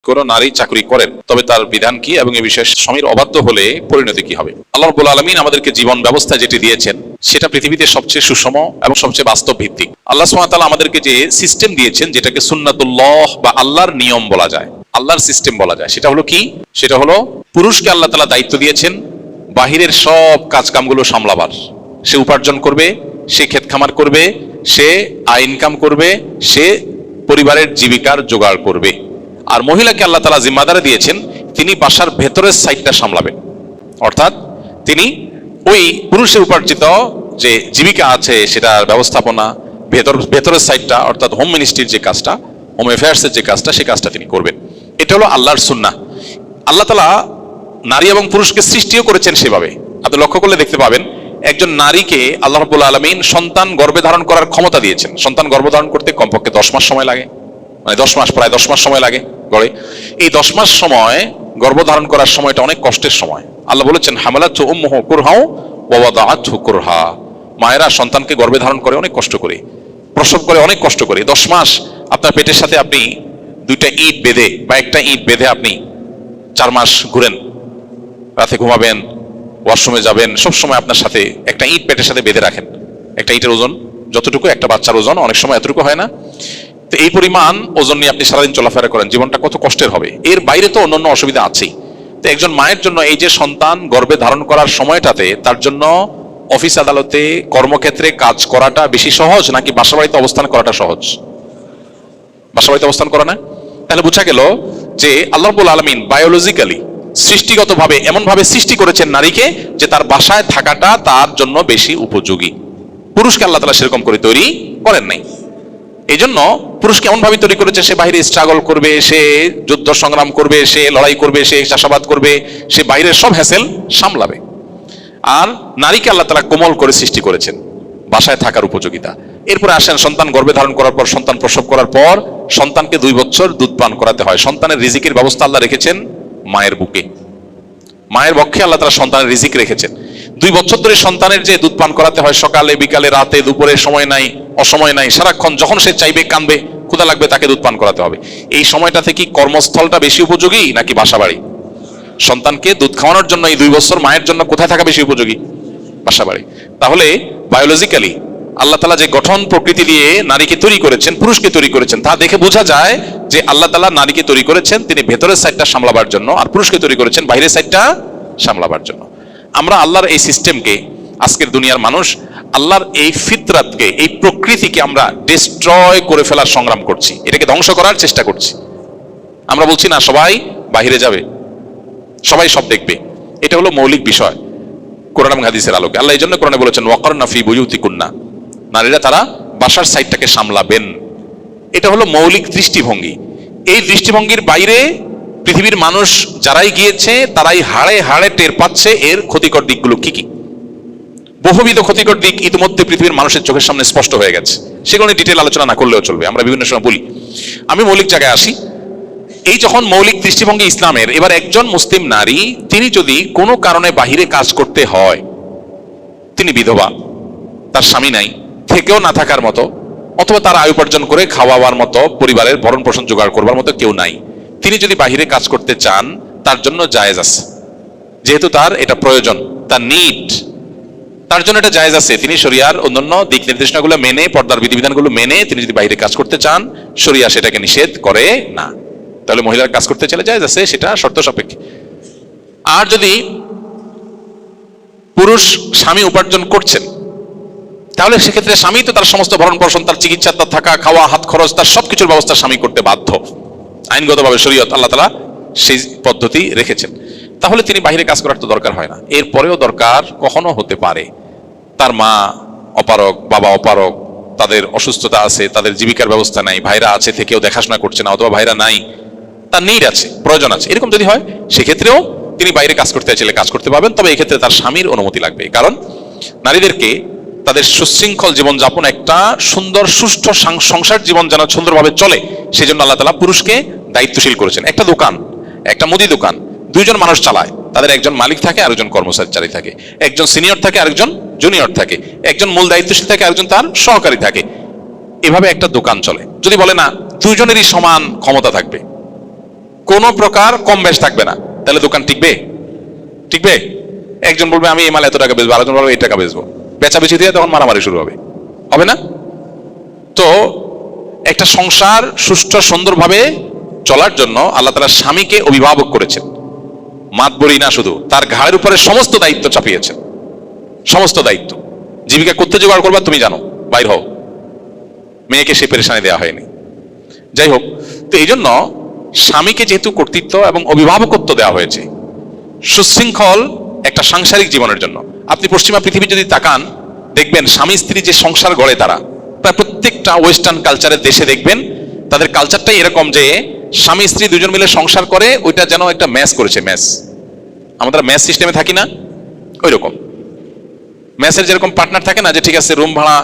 কোন নারী চাকরি করেন তবে তার বিধান কি এবং এই বিষয়ে স্বামীর অবাধ্য হলে পরিণতি কি হবে? আল্লাহ রাব্বুল আলামিন আমাদেরকে জীবন ব্যবস্থা যেটি দিয়েছেন সেটা পৃথিবীতে সবচেয়ে সুষম এবং সবচেয়ে বাস্তব ভিত্তিক। আল্লাহ সুবহানাহু ওয়া তাআলা আমাদেরকে যে সিস্টেম দিয়েছেন, যেটাকে সুন্নাতুল্লাহ বা আল্লাহর নিয়ম বলা যায়, আল্লাহর সিস্টেম বলা যায়, সেটা হলো কি? সেটা হলো পুরুষকে আল্লাহ তাআলা দায়িত্ব দিয়েছেন বাহিরের সব কাজকামগুলো সামলাবার। সে উপার্জন করবে, সে ক্ষেত খামার করবে, সে আয় ইনকাম করবে, সে পরিবারের জীবিকার জোগাড় করবে। আর মহিলাকে আল্লাহ তাআলা জিম্মাদারি দিয়েছেন তিনি বাসার ভেতরের সাইডটা সামলাবেন। অর্থাৎ তিনি ওই পুরুষের উপার্জিত যে জীবিকা আছে সেটার ব্যবস্থাপনা, ভেতরের সাইডটা অর্থাৎ হোম মিনিস্ট্রির যে কাজটা, হোম অ্যাফেয়ার্সের যে কাজটা, সেই কাজটা তিনি করবেন। এটা হলো আল্লাহর সুন্নাহ। আল্লাহ তাআলা নারী এবং পুরুষকে সৃষ্টিও করেছেন সেভাবে। আপনি লক্ষ্য করলে দেখতে পাবেন একজন নারীকে আল্লাহ রাব্বুল আলামিন সন্তান গর্ভে ধারণ করার ক্ষমতা দিয়েছেন। সন্তান গর্ভধারণ করতে কমপক্ষে 10 মাস সময় লাগে, মানে 10 মাস, প্রায় 10 মাস সময় লাগে গড়ে। এই 10 মাস সময় গর্ভধারণ করার সময়টা অনেক কষ্টের সময়। আল্লাহ বলেছেন হামালাতহু উম্মুহু কুরহাও ওয়া ওয়াদাআতহু কুরহা। মায়েরা সন্তানকে গর্ভে ধারণ করে অনেক কষ্ট করে, প্রসব করে অনেক কষ্ট করে। 10 মাস আপনার পেটের সাথে আপনি দুইটা ইট বেঁধে বা একটা ইট বেঁধে আপনি 4 মাস ঘুরেন, রাতে ঘুমাবেন, ওয়াশরুমে যাবেন, সবসময় আপনার সাথে একটা ইট পেটের সাথে বেঁধে রাখেন। একটা ইটের ওজন যতটুকু একটা বাচ্চার ওজন, অনেক সময় এতটুকু হয় না। তো এই পরিমাণ ওজন নিয়ে আপনি সারাদিন চলাফেরা করেন, জীবনটা কত কষ্টের হবে। এর বাইরে তো অন্যান্য অসুবিধা আছেই। তো একজন মায়ের জন্য এই যে সন্তান গর্ভে ধারণ করার সময়টাতে তার জন্য অফিস আদালতে কর্মক্ষেত্রে কাজ করাটা বেশি সহজ নাকি বাসাবাড়িতে অবস্থান করাটা সহজ? বাসাবাড়িতে অবস্থান করা না? তাহলে বোঝা গেল যে আল্লাহ রাব্বুল আলামিন বায়োলজিক্যালি সৃষ্টিগতভাবে এমন ভাবে সৃষ্টি করেছেন নারীকে যে তার বাসায় থাকাটা তার জন্য বেশি উপযোগী। পুরুষকে আল্লাহ তাআলা সেরকম করে তৈরি করেন নাই। এই জন্য পুরুষকে এমন ভাবে তৈরি করেছে সে বাইরে স্ট্রাগল করবে, সে যুদ্ধ সংগ্রাম করবে, সে লড়াই করবে, সে চাষাবাদ করবে, সে বাইরের সব হ্যাসেল সামলাবে। আর নারীকে আল্লাহ তাআলা কোমল করে সৃষ্টি করেছেন বাসায় থাকার উপযোগিতা। এরপরে আসেন সন্তান গর্ভে ধারণ করার পর, সন্তান প্রসব করার পর সন্তানকে 2 বছর দুধ পান করাতে হয়। সন্তানের রিজিকের ব্যবস্থা আল্লাহ রেখেছেন মায়ের বুকে, মায়ের বক্ষে আল্লাহ তাআলা সন্তানের রিজিক রেখেছেন। 2 বছর ধরে সন্তানের যে দুধ পান করাতে হয়, সকালে বিকালে রাতে দুপুরে, সময় নাই অসময় নাই, সারাক্ষণ যখন সে চাইবে কাঁদবে, ক্ষুধা লাগবে, তাকে দুধ পান করাতে হবে। এই সময়টা থেকে কর্মস্থলটা বেশি উপযোগী নাকি বাসাবাড়ি? সন্তানকে দুধ খাওয়ানোর জন্য এই 2 বছর মায়ের জন্য কোথায় থাকা বেশি উপযোগী? বাসাবাড়ি। তাহলে বায়োলজিক্যালি আল্লাহ তাআলা যে গঠন প্রকৃতি দিয়ে নারীকে তৈরি করেছেন, পুরুষকে তৈরি করেছেন, তা দেখে বোঝা যায় যে আল্লাহ তাআলা নারীকে তৈরি করেছেন তিনি ভেতরের সাইডটা সামলাবার জন্য, আর পুরুষকে তৈরি করেছেন বাইরের সাইডটা সামলাবার জন্য। আমরা আল্লাহর এই সিস্টেমকে, আজকের দুনিয়ার মানুষ আল্লাহর এই ফিতরাতকে, এই প্রকৃতিকে আমরা ডিস্ট্রয় করে ফেলার সংগ্রাম করছি, এটাকে ধ্বংস করার চেষ্টা করছি। আমরা বলছি না সবাই বাহিরে যাবে, সবাই সব দেখবে। এটা হলো মৌলিক বিষয় কোরআন এবং হাদিসের আলোকে। আল্লাহ এই জন্য কোরআনে বলেছেন ওয়াকারনা ফি বুয়ুতিকুন্না, নারীরা তারা বাসার সাইডটাকে সামলাবেন। এটা হলো মৌলিক দৃষ্টিভঙ্গি। এই দৃষ্টিভঙ্গির বাইরে পৃথিবীর মানুষ যারাই গিয়েছে তারাই হাড়ে হাড়ে টের পাচ্ছে এর ক্ষতিকর দিকগুলো কি কি। বহুবিধ ক্ষতিকর দিক ইতিমধ্যে পৃথিবীর মানুষের চোখের সামনে স্পষ্ট হয়ে গেছে, সেগুলো নিয়ে ডিটেল আলোচনা না করলেও চলবে, আমরা বিভিন্ন সময় বলি। আমি মৌলিক জায়গায় আসি। এই যখন মৌলিক দৃষ্টিভঙ্গি ইসলামের, এবার একজন মুসলিম নারী তিনি যদি কোনো কারণে বাহিরে কাজ করতে হয়, তিনি বিধবা, তার স্বামী নাই, থেকেও না থাকার মতো, অথবা তার আয় উপার্জন করে খাওয়াবার মতো, পরিবারের ভরণ পোষণ জোগাড় করবার মতো কেউ নাই, তিনি যদি বাহিরে কাজ করতে চান তার জন্য জায়েজ আছে। যেহেতু তার এটা প্রয়োজন, তার নিড, তার জন্য এটা জায়েজ আছে। তিনি শরিয়ার অন্যান্য দিক নির্দেশনাগুলো মেনে, পর্দার বিধিবিধানগুলো মেনে তিনি যদি বাইরে কাজ করতে চান, শরিয়া সেটাকে নিষেধ করে না। তাহলে মহিলার কাজ করতে চাইলে জায়েজ আছে, সেটা শর্ত সাপেক্ষে। আর যদি পুরুষ স্বামী উপার্জন করছেন, তাহলে সেক্ষেত্রে স্বামী তো তার সমস্ত ভরণ পোষণ, তার চিকিৎসা, তার থাকা খাওয়া, হাত খরচ, তার সবকিছুর ব্যবস্থা স্বামী করতে বাধ্য। আইনগতভাবে শরীয়ত আল্লাহ তাআলা সেই পদ্ধতি রেখেছেন। তাহলে তিনি বাইরে কাজ করার তো দরকার হয় না। এরপরেও দরকার কখনো হতে পারে, তার মা অপারগ, বাবা অপারগ, তাদের অসুস্থতা আছে, তাদের জীবিকার ব্যবস্থা নাই, ভাইরা আছে থেকেও দেখাশোনা করছে না, অথবা ভাইরা নাই, তার নিড আছে, প্রয়োজন আছে, এরকম যদি হয় সেক্ষেত্রেও তিনি বাইরে কাজ করতে চাইলে কাজ করতে পারবেন। তবে এক্ষেত্রে তার স্বামীর অনুমতি লাগবে। কারণ নারীদেরকে তাদের সুশৃঙ্খল জীবনযাপন, একটা সুন্দর সুষ্ঠু সংসার জীবন যেন সুন্দরভাবে চলে, সেজন্য আল্লাহ তাআলা পুরুষকে দায়িত্বশীল করেছেন। একটা দোকান, একটা মুদি দোকান 2 জন মানুষ চালায়, তাদের একজন মালিক থাকে, আরেকজন কর্মচারী থাকে, একজন সিনিয়র থাকে, আরেকজন জুনিয়র থাকে, একজন মূল দায়িত্বশীল থাকে, আরেকজন তার সহকারী থাকে। এভাবে একটা দোকান চলে। যদি বলে না 2 জনেরই সমান ক্ষমতা থাকবে, কোনো প্রকার কম বেশ থাকবে না। তাহলে দোকান টিকবে? টিকবে? একজন বলবে আমি এই মাল এত টাকা বেচবো, আরেকজন বলবে এই টাকা বেচবো, বেচাবেচি দিয়ে তখন মারামারি শুরু হবে, হবে না? তো একটা সংসার সুষ্ঠু সুন্দরভাবে চলার জন্য আল্লাহ তাআলা স্বামীকে অভিভাবক করেছেন, মাতবরি না, শুধু তার ঘাড়ের উপরে সমস্ত দায়িত্ব চাপিয়েছেন, সমস্ত দায়িত্ব। জীবিকা করতে জোগাড় করবা তুমি জানো, বাইর হও, মেয়েকে সে পেরেশানি দেওয়া হয়নি। যাই হোক, তো এই জন্য স্বামীকে যেহেতু কর্তৃত্ব এবং অভিভাবকত্ব দেওয়া হয়েছে সুশৃঙ্খল একটা সাংসারিক জীবনের জন্য। আপনি পশ্চিমা পৃথিবী যদি তাকান, দেখবেন স্বামী স্ত্রী যে সংসার গড়ে তারা, প্রায় প্রত্যেকটা ওয়েস্টার্ন কালচারের দেশে দেখবেন তাদের কালচারটাই এরকম যে স্বামী স্ত্রী দুজন মিলে সংসার করে, ওইটা যেন একটা ম্যাচ করেছে, ম্যাচ। আমরা ম্যাচ সিস্টেমে থাকি না, ওই রকম ম্যাচের যেরকম পার্টনার থাকে না, যে ঠিক আছে রুম ভাড়া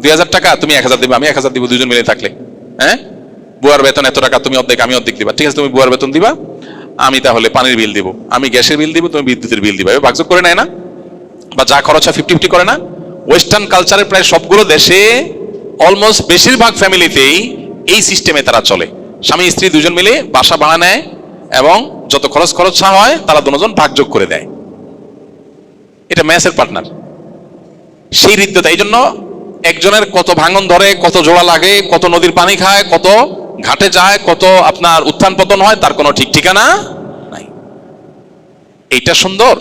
2000 টাকা, তুমি 1000 দিবে, আমি 1000 দিব, দুজন মিলে থাকলে। হ্যাঁ, বুয়ার বেতন এত টাকা, তুমি অর্ধেক আমি অর্ধেক দিবা, ঠিক আছে, তুমি বুয়ার বেতন দিবা, আমি তাহলে পানির বিল দিব, আমি গ্যাসের বিল দিব, তুমি বিদ্যুতের বিল দিবা, ভাগযোগ করে নেয় না? বা যা খরচ হয় 50-50 করে না? ওয়েস্টার্ন কালচারের প্রায় সবগুলো দেশে, অলমোস্ট বেশিরভাগ ফ্যামিলিতেই এই সিস্টেমে তারা চলে। স্বামী স্ত্রী দুজন মিলে বাসা ভাড়া নেয় এবং যত খরচা হয় তারা দুজন ভাগযোগ করে দেয়। এটা ম্যাচের পার্টনার, সেই হৃদ্যতা। এই জন্য একজনের কত ভাঙন ধরে, কত জোড়া লাগে, কত নদীর পানি খায়, কত ঘাটে যায়, কত আপনার উত্থান পতন হয়, তার কোনো ঠিক ঠিকানা নাই। এইটা সুন্দর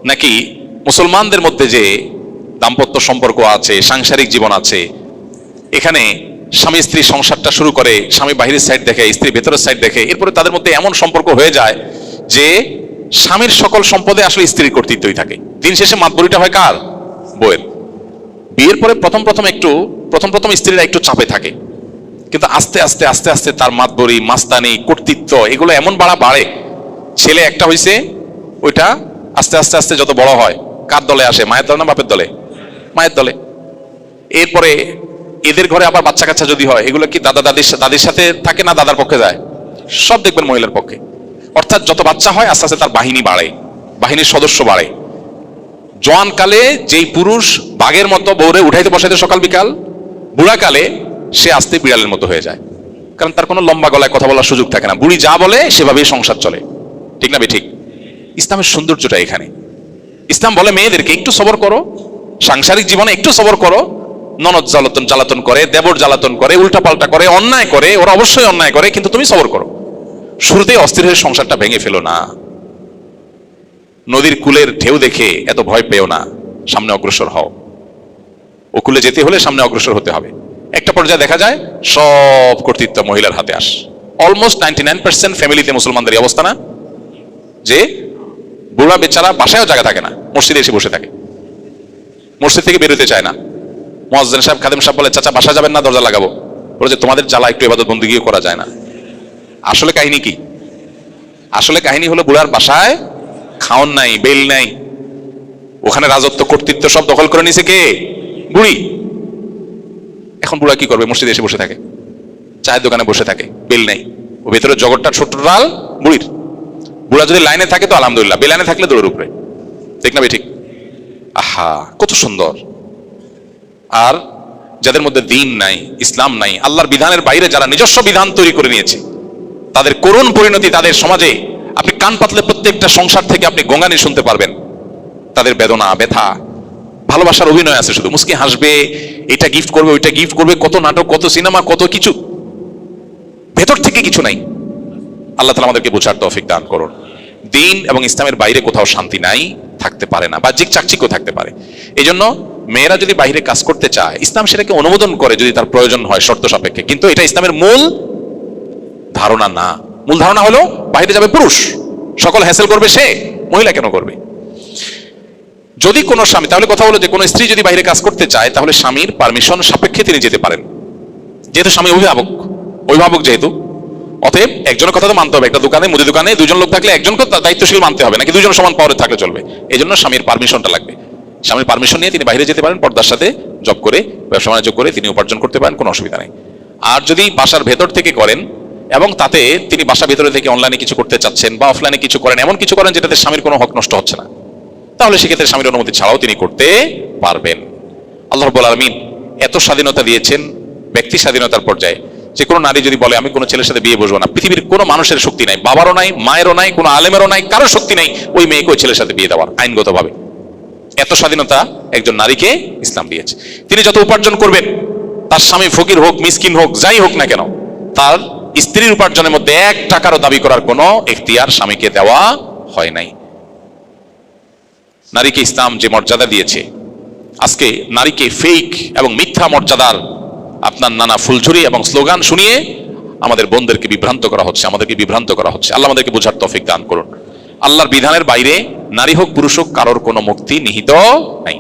নাকি মুসলমানদের মধ্যে যে দাম্পত্য সম্পর্ক আছে, সাংসারিক জীবন আছে, এখানে স্বামী স্ত্রী সংসারটা শুরু করে, স্বামী বাহিরের সাইড দেখে, স্ত্রী ভেতরের সাইড দেখে, এরপরে তাদের মধ্যে এমন সম্পর্ক হয়ে যায় যে স্বামীর সকল সম্পদে আসলে স্ত্রীর কর্তৃত্বই থাকে। দিন শেষে মাতবরিটা হয় কার? বউয়ের। বিয়ের পরে প্রথম স্ত্রীরা একটু চাপে থাকে, কিন্তু আস্তে আস্তে আস্তে আস্তে তার মাতবরি, মাস্তানি, কর্তৃত্ব এগুলো এমন বাড়ে। ছেলে একটা হইছে, ওইটা আস্তে আস্তে আস্তে যত বড় হয়, কার দলে আসে? মায়ের দলে না বাপের দলে? মায়ের দলে। এরপরে এদের ঘরে আবার বাচ্চা কাচ্চা যদি হয়, এগুলো কি দাদির সাথে থাকে না দাদার পক্ষে যায়? সব দেখবেন মহিলার পক্ষে। অর্থাৎ যত বাচ্চা হয় আস্তে আস্তে তার বাহিনী বাড়ে, বাহিনীর সদস্য বাড়ে। জওয়ানকালে যেই পুরুষ বাঘের মতো বউরে উঠাইতে বসাইতে সকাল বিকাল, বুড়াকালে সে আস্তে বিড়ালের মতো হয়ে যায়, কারণ তার কোনো লম্বা গলায় কথা বলার সুযোগ থাকে না। বুড়ি যা বলে সেভাবেই সংসার চলে, ঠিক না ঠিক? ইসলামের সৌন্দর্যটা এখানে। ইসলাম বলে মেয়েদেরকে একটু সবর করো, সাংসারিক জীবনে একটু সবর করো। ননদ জ্বালাতন করে, দেবর জ্বালাতন করে, উল্টাপাল্টা করে, অন্যায় করে, ওরা অবশ্যই অন্যায় করে, কিন্তু তুমি সবর করো। শুরুতেই অস্থির হয়ে সংসারটা ভেঙে ফেলো না। নদীর কূলের ঢেউ দেখে এত ভয় পেও না, সামনে অগ্রসর হও। ও কূলে যেতে হলে সামনে অগ্রসর হতে হবে। একটা পর্যায়ে দেখা যায় সব কর্তৃত্ব মহিলার হাতে আস। অলমোস্ট 99% ফ্যামিলিতে মুসলমানদের এই অবস্থা না, যে বুড়া বেচারা বাসায়ও জায়গা থাকে না, মসজিদে এসে বসে থাকে, মসজিদ থেকে বেরোতে চায় না। মুয়াজ্জিন সাহেব, খাদেম সাহেব বলে, চাচা বাসা যাবেন না, দরজা লাগাবো। বলে যে তোমাদের জ্বালা একটু ইবাদত বন্দেগিও করা যায় না। আসলে কাহিনী কি? আসলে কাহিনী হলো বুড়ার বাসায় খাওন নাই, বেল নাই, ওখানে রাজত্ব কর্তৃত্ব সব দখল করে নিছে কে? বুড়ি। এখন বুড়া কি করবে? মসজিদে এসে বসে থাকে, চায়ের দোকানে বসে থাকে, বেল নাই। ও ভেতরে জগৎটা ছোট্ট ডাল বুড়ির। বুড়া যদি লাইনে থাকে তো আলহামদুলিল্লাহ, বেলাইনে থাকলে দৌড়ের উপরে, ঠিক না ঠিক? আহা, কত সুন্দর। আর যাদের মধ্যে দিন নাই, ইসলাম নাই, আল্লাহর বিধানের বাইরে যারা নিজস্ব বিধান তৈরি করে নিয়েছে, তাদের করুণ পরিণতি তাদের সমাজে আপনি কান পাতলে প্রত্যেকটা সংসার থেকে আপনি গঙ্গানি শুনতে পারবেন। তাদের বেদনা, ব্যথা, ভালোবাসার অভিনয় আছে, শুধু মুস্কি হাসবে, এটা গিফট করবে, ওইটা গিফট করবে, কত নাটক, কত সিনেমা, কত কিছু, ভেতর থেকে কিছু নাই। আল্লাহ তাআলা আমাদেরকে বোঝার তৌফিক দান করুন। দিন এবং ইসলামের বাইরে কোথাও শান্তি নাই, থাকতে পারে না, বাহ্যিক চাকচিক্য থাকতে পারে। এই জন্য মেয়েরা যদি বাইরে কাজ করতে চায়, ইসলাম সেটাকে অনুমোদন করে যদি তার প্রয়োজন হয় শর্ত সাপেক্ষে, কিন্তু এটা ইসলামের মূল ধারণা না। মূল ধারণা হলো বাইরে যাবে পুরুষ, সকল হ্যাসেল করবে সে, মহিলা কেন করবে? যদি কোনো স্বামী, তাহলে কথা হলো যে কোনো স্ত্রী যদি বাইরে কাজ করতে চায়, তাহলে স্বামীর পারমিশন সাপেক্ষে তিনি যেতে পারেন, যেহেতু স্বামী অভিভাবক যেহেতু। অতএব একজনের কথা তো মানতে হবে। একটা দোকানে, মুদি দোকানে দুজন লোক থাকলে একজনকে দায়িত্বশীল মানতে হবে, নাকি দুজন সমান পাওয়ারে থাকলে চলবে? এই জন্য স্বামীর পারমিশনটা লাগবে। স্বামীর পারমিশন নিয়ে তিনি বাইরে যেতে পারেন, পর্দার সাথে জব করে, ব্যবসা বাণিজ্য করে তিনি উপার্জন করতে পারেন, কোনো অসুবিধা নেই। আর যদি বাসার ভেতর থেকে করেন এবং তাতে তিনি বাসা ভেতরে থেকে অনলাইনে কিছু করতে চাচ্ছেন বা অফলাইনে কিছু করেন, এমন কিছু করেন যেটাতে স্বামীর কোনো হক নষ্ট হচ্ছে না, তাহলে সেক্ষেত্রে স্বামীর অনুমতি ছাড়াও তিনি করতে পারবেন। আল্লাহ রাব্বুল আলামিন এত স্বাধীনতা দিয়েছেন ব্যক্তি স্বাধীনতার পর্যায়ে, যে কোনো নারী যদি বলে আমি কোনো ছেলের সাথে বিয়ে বসবো না, পৃথিবীর কোনো মানুষের শক্তি নাই, বাবারও নাই, মায়েরও নাই, কোনো আলেমেরও নাই, কারো শক্তি নাই ওই মেয়েকে ওই ছেলের সাথে বিয়ে দেওয়ার আইনগতভাবে। এত স্বাধীনতা একজন নারীকে ইসলাম দিয়েছে। তিনি যত উপার্জন করবেন, তার স্বামী ফকির হোক, মিসকিন হোক, যাই হোক না কেন, তার স্ত্রীর উপার্জনের মধ্যে 1 টাকারও দাবি করার কোনো এখতিয়ার স্বামীকে দেওয়া হয় নাই। নারীকে ইসলাম যে মর্যাদা দিয়েছে, আজকে নারীকে ফেক এবং মিথ্যা মর্যাদার আপনার নানা ফুলঝুরি এবং স্লোগান শুনিয়ে আমাদের বোনদেরকে বিভ্রান্ত করা হচ্ছে, আমাদেরকে বিভ্রান্ত করা হচ্ছে। আল্লাহ আমাদেরকে বোঝার তৌফিক দান করুন। আল্লাহর বিধানের বাইরে নারী হোক পুরুষ হোক কারোর কোনো মুক্তি নিহিত নাই।